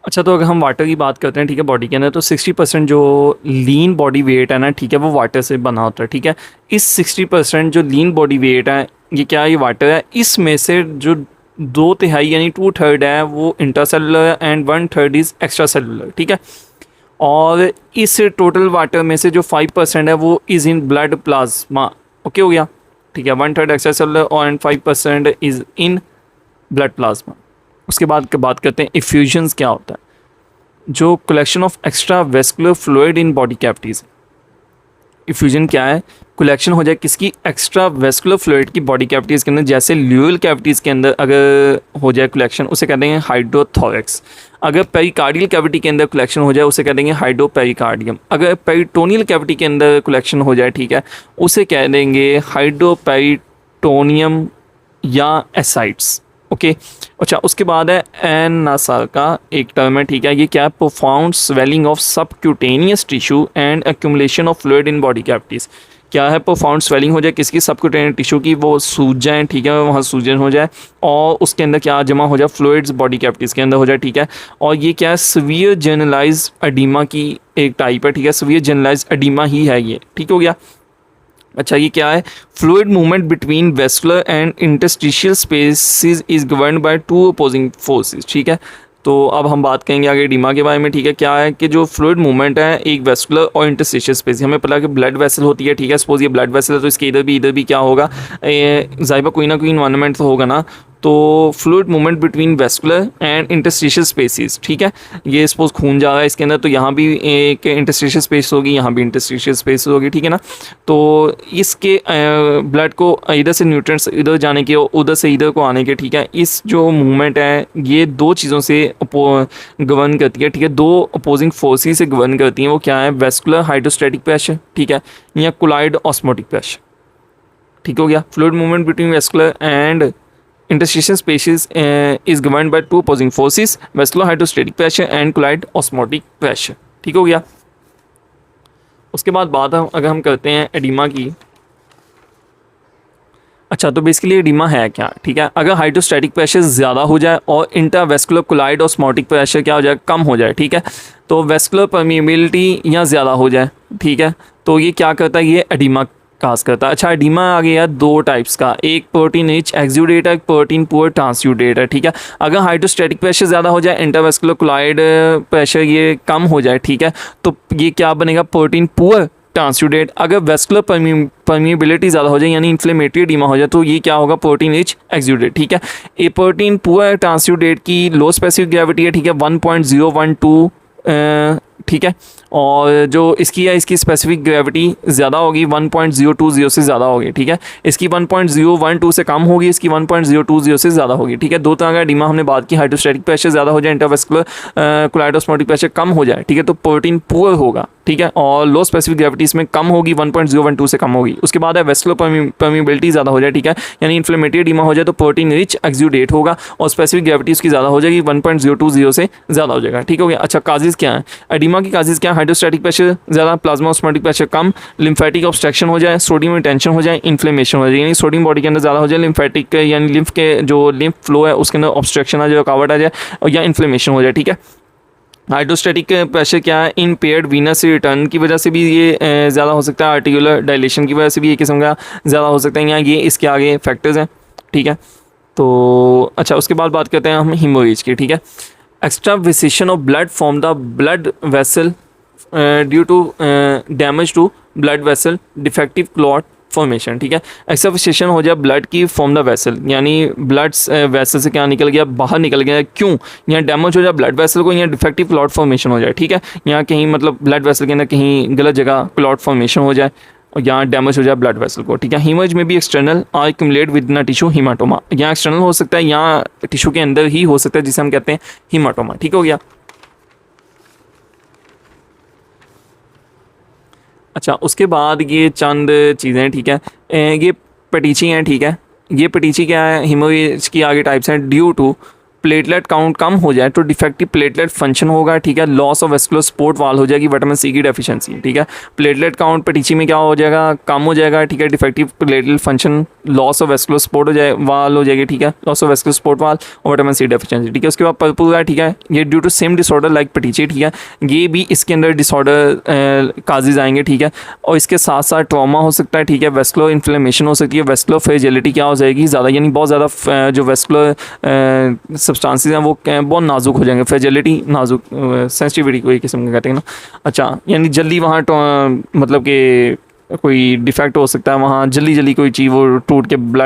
अच्छा, तो अगर हम वाटर की बात करते हैं, ठीक है, बॉडी के अंदर, तो 60% जो लीन बॉडी वेट है ना, ठीक है, वो वाटर से बना होता है, ठीक है। इस 60% जो लीन बॉडी वेट है, ये क्या है, ये वाटर है। इसमें से जो 2/3 यानी 2/3 है वो intercellular and 1/3 is extra cellular, ठीक है। और इस टोटल वाटर में से जो 5% है वो is in blood plasma, okay हो गया, ठीक है। 1/3 एक्स्ट्रा सेलुलर और and 5% is in blood plasma. उसके बाद बात करते हैं इफ्यूजन्स क्या होता है। जो collection of extra vascular fluid in body cavities. Effusion क्या है, कलेक्शन हो जाए किसकी, एक्स्ट्रा वेस्कुलर फ्लूइड की बॉडी कैविटीज़ के अंदर। जैसे ल्यूल कैविटीज़ के अंदर अगर हो जाए कलेक्शन, उसे कहते हैं हाइड्रोथोरेक्स। अगर पेरिकार्डियल कैविटी के अंदर कलेक्शन हो जाए, उसे कहते हैं हाइड्रोपेरिकार्डियम। अगर पेरिटोनियल कैविटी के अंदर कलेक्शन हो जाए, ठीक है, उसे कह देंगे हाइड्रोपेरिटोनियम या एसाइड्स, ओके। अच्छा, उसके बाद है एन नासार का एक टर्म है, ठीक है। ये क्या है, profound swelling of subcutaneous tissue and accumulation of fluid in body cavities. क्या है, प्रोफाउंड स्वेलिंग हो जाए किसकी, सबक्यूटेनियस टिश्यू की, वो सूज जाए, ठीक है, वहाँ सूजन हो जाए और उसके अंदर क्या जमा हो जाए, फ्लूइड्स बॉडी कैविटीज़ के अंदर हो जाए, ठीक है। और ये क्या है, सीवियर जनरलाइज्ड एडिमा की एक टाइप है, ठीक है। सीवियर जनरलाइज्ड एडिमा ही है ये, ठीक हो गया। अच्छा, ये क्या है, fluid movement between vascular and interstitial species is govern by two opposing forces, ठीक है। तो अब हम बात करेंगे आगे एडिमा के बारे में, ठीक है। क्या है कि जो फ्लूइड मूवमेंट है एक वेस्कुलर और इंटरस्टिशियल स्पेस, हमें पता है कि ब्लड वेसल होती है, ठीक है। सपोज ये ब्लड वेसल है तो इसके इधर भी क्या होगा, जाहिबा कोई ना कोई इन्वायरमेंट तो होगा ना। तो fluid movement between vascular and interstitial spaces, ठीक है। ये सपोज खून जा रहा है इसके अंदर, तो यहाँ भी एक इंटरस्टिशियल स्पेस होगी, यहाँ भी इंटरस्टिशियल स्पेस होगी, ठीक है ना। तो इसके ब्लड को इधर से न्यूट्रिएंट्स इधर जाने के और उधर से इधर को आने के, ठीक है। इस जो मूवमेंट है ये दो चीज़ों से गवर्न करती है, ठीक है। दो अपोजिंग फोर्सेस से गवर्न करती हैं। वो क्या है, वेस्कुलर हाइड्रोस्टैटिक प्रेशर, ठीक है, या कोलाइड ऑस्मोटिक प्रेशर, ठीक हो गया। Fluid movement between vascular and interstitial spaces is governed by two opposing forces, vascular hydrostatic pressure and colloid osmotic pressure, ठीक हो गया। उसके बाद बात अगर हम करते हैं एडिमा की। अच्छा, तो बेसिकली एडिमा है क्या, ठीक है। अगर हाइड्रोस्टैटिक प्रेशर ज़्यादा हो जाए और इंटरवेस्कुलर कोलाइड ऑस्मोटिक प्रेशर क्या हो जाए, कम हो जाए, ठीक है। तो वेस्कुलर परमिएबिलिटी या ज़्यादा हो जाए, ठीक है, तो ये क्या करता है, ये एडिमा काज करता है। अच्छा, एडिमा आ गया दो टाइप्स का, एक प्रोटीन रिच एक्सुडेट है, एक प्रोटीन पुअर ट्रांसुडेट है, ठीक है। अगर हाइड्रोस्टैटिक प्रेशर ज़्यादा हो जाए, इंटरवेस्कुलर कोलाइड प्रेशर ये कम हो जाए, ठीक है, तो ये क्या बनेगा, प्रोटीन पुअर ट्रांसुडेट। अगर वेस्कुलर परमिएबिलिटी ज़्यादा हो जाए यानी इन्फ्लेमेटरी एडिमा हो जाए, तो ये क्या होगा, प्रोटीन रिच एक्सुडेट, ठीक है। ए प्रोटीन पुअर ट्रांसुडेट की लो स्पेसिफिक ग्रेविटी है, ठीक है, 1.012, ठीक है। और जो इसकी है, इसकी स्पेसिफिक ग्रेविटी ज़्यादा होगी, 1.020 से ज़्यादा होगी, ठीक है। इसकी 1.012 से कम होगी, इसकी 1.020 से ज़्यादा होगी, ठीक है। दो तरह का एडिमा हमने बात की, हाइड्रोस्टैटिक प्रेशर ज़्यादा हो जाए, इंटरवेस्कुलर कोलाइड ऑस्मोटिक प्रेशर कम हो जाए, ठीक है, तो प्रोटीन पुअर होगा, ठीक है। और लो स्पेसिफिक ग्रेविटी इसमें कम होगी, 1.012 से कम होगी। उसके बाद है वेस्कुलर परमिएबिलिटी ज़्यादा हो जाए, ठीक है, यानी इन्फ्लेमेटरी एडिमा हो जाए, तो प्रोटीन रिच एक्सुडेट होगा और स्पेसिफिक ग्रेविटी उसकी ज़्यादा हो जाएगी, 1.020 से ज़्यादा हो जाएगा, ठीक हो गया। अच्छा, काजेज़ क्या है एडिमा की, काजेज़ क्या है, हाइड्रोस्टैटिक प्रेशर ज़्यादा, प्लाज्मा ऑस्मोटिक प्रेशर कम, लिम्फेटिक ऑब्स्ट्रक्शन हो जाए, सोडियम रिटेंशन हो जाए, इन्फ्लेमेशन हो जाए, यानी सोडियम बॉडी के अंदर ज़्यादा हो जाए, लिम्फेटिक यानी लिम्फ के जो लिम्फ फ्लो है उसके अंदर ऑब्स्ट्रक्शन आ जाए, रुकावट आ जाए, और या इन्फ्लेमेशन हो जाए, ठीक है। हाइड्रोस्टैटिक प्रेशर क्या है, इम्पेयर्ड वीनस रिटर्न की वजह से भी ये ज़्यादा हो सकता है, आर्टिकुलर डायलेशन की वजह से भी एक किस्म का ज़्यादा हो सकता है, यहाँ ये इसके आगे फैक्टर्स हैं, ठीक है। तो अच्छा, उसके बाद बात करते हैं हम हीमोरेज की, ठीक है। Extravasation of blood from the blood vessel due to damage to blood vessel, defective clot formation, ठीक है। एक्सफिशिएशन हो जाए ब्लड की फ्रॉम द वेसल, यानी ब्लड वेसल से क्या निकल गया, बाहर निकल गया, क्यों, यहाँ डैमेज हो जाए ब्लड वेसल को, यहाँ डिफेक्टिव क्लॉट फॉर्मेशन हो जाए, ठीक है। यहाँ कहीं मतलब ब्लड वेसल के अंदर कहीं गलत जगह क्लॉट फॉर्मेशन हो जाए और यहाँ डैमेज हो जाए ब्लड वेसल को, ठीक है। हीमोरेज में भी एक्सटर्नल और accumulate with in tissue haematoma, यहाँ एक्सटर्नल हो सकता है, यहाँ टिश्यू के अंदर ही हो सकता है, जिसे हम कहते हैं हीमाटोमा, ठीक हो गया। अच्छा, उसके बाद ये चंद चीज़ें, ठीक है, ये पेटिची हैं, ठीक है। ये पेटिची क्या है, हीमोरेज की आगे टाइप्स हैं, ड्यू टू प्लेटलेट काउंट कम हो जाए तो डिफेक्टिव प्लेटलेट फंक्शन होगा, ठीक है, लॉस ऑफ वेस्कुलर सपोर्ट वाल हो जाएगी, विटामिन सी की डेफिशिएंसी, ठीक है, प्लेटलेट काउंट पेटिची में क्या हो जाएगा, कम हो जाएगा, ठीक है, defective platelet function, loss of vascular support हो जाए वाल हो जाएगी, ठीक है, लॉस ऑफ वेस्कुलर सपोर्ट वाल और विटामिन सी डेफिशिएंसी, ठीक है। उसके बाद पर्पल है, ठीक है, ये due to same disorder like petechiae, ठीक है, ये भी इसके अंदर डिसऑर्डर काजेज आएंगे, ठीक है, और इसके साथ साथ ट्रॉमा हो सकता है, ठीक है, वेस्कुलर इन्फ्लेमेशन हो सकती है, वेस्कुलर फ्रेजिलिटी क्या हो जाएगी ज़्यादा, यानी बहुत ज़्यादा जो वेस्कुलर सब्सटेंसेस हैं वो बहुत नाजुक हो जाएंगे, फ्रेजिलिटी नाजुक सेंसिटिविटी को एक किस्म का कहते हैं ना। अच्छा, यानी जल्दी वहाँ मतलब कि कोई डिफेक्ट हो सकता है, वहाँ जल्दी जल्दी कोई चीज़ वो टूट के ब्लड